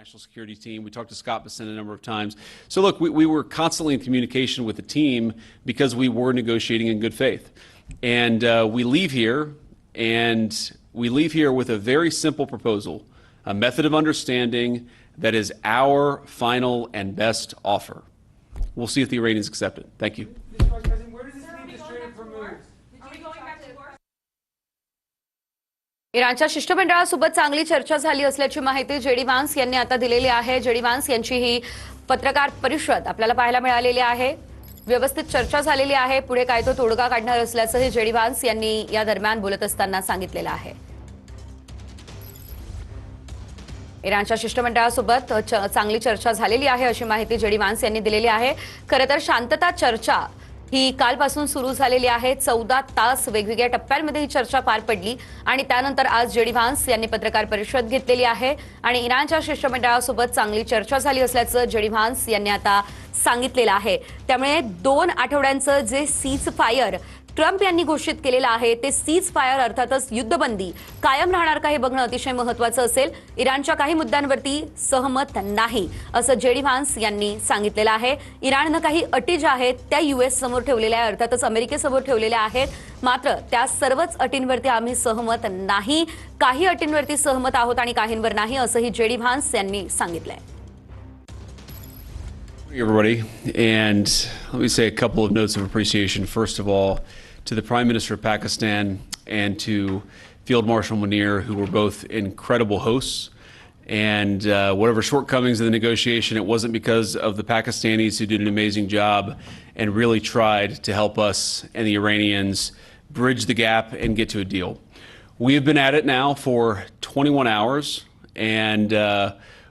national security team. We talked to Scott Bessent a number of times. So look, we were constantly in communication with the team because we were negotiating in good faith. And we leave here with a very simple proposal, a method of understanding that is our final and best offer. We'll see if the Iranians accept it. Thank you. इराणच्या शिष्टमंडळासोबत चांगली चर्चा झाली असल्याची माहिती JD Vance यांनी आता दिलेली आहे. जेडी व्हान्स यांची ही पत्रकार परिषद आपल्याला पाहायला मिळालेली आहे. व्यवस्थित चर्चा झालेली आहे. पुढे काय तो तोडगा काढणार असल्याचंही जेडी व्हान्स यांनी या दरम्यान बोलत असताना सांगितलेलं आहे. इराणच्या शिष्टमंडळासोबत चांगली चर्चा झालेली आहे अशी माहिती जेडी व्हान्स यांनी दिलेली आहे. खरं तर शांतता चर्चा ही कालपासून सुरू झालेली आहे. 14 तास वेगवेगळ्या टप्प्यांमध्ये ही चर्चा पार पडली आणि त्यानंतर आज जेडी व्हान्स यांनी पत्रकार परिषद घेतलेली आहे आणि इराणच्या शिष्टमंडळासोबत चांगली चर्चा झाली असल्याचं जेडी व्हान्स यांनी आता सांगितलेलं आहे. त्यामुळे 2 आठवड्यांचं जे सीज फायर ट्रम्प यांनी घोषित केलेलं आहे ते सीज फायर अर्थातच युद्धबंदी कायम राहणार का हे बघणं अतिशय महत्त्वाचं असेल. इराणच्या काही मुद्द्यांवरती सहमत नाही असं जेडी व्हान्स यांनी सांगितलेलं आहे. इराणनं काही अटी ज्या आहेत त्या यूएस समोर ठेवलेल्या आहेत, अर्थातच अमेरिकेसमोर ठेवलेल्या आहेत. मात्र त्या सर्वच अटींवरती आम्ही सहमत नाही, काही अटींवरती सहमत आहोत आणि काहींवर नाही असंही जेडी व्हान्स यांनी सांगितलंय. Everybody, and let me say a couple of notes of appreciation. First of all, to the Prime Minister of Pakistan and to Field Marshal Munir, who were both incredible hosts. And whatever shortcomings in the negotiation, it wasn't because of the Pakistanis who did an amazing job and really tried to help us and the Iranians bridge the gap and get to a deal. We have been at it now for 21 hours, and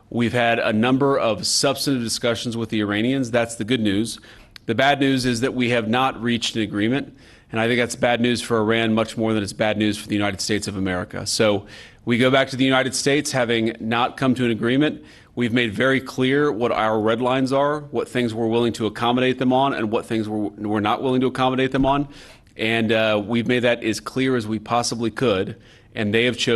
we've had a number of substantive discussions with the Iranians. That's the good news. The bad news is that we have not reached an agreement. And I think that's bad news for Iran much more than it's bad news for the United States of America. So we go back to the United States having not come to an agreement. We've made very clear what our red lines are, what things we're willing to accommodate them on, and what things we're not willing to accommodate them on. And we've made that as clear as we possibly could. And they have chosen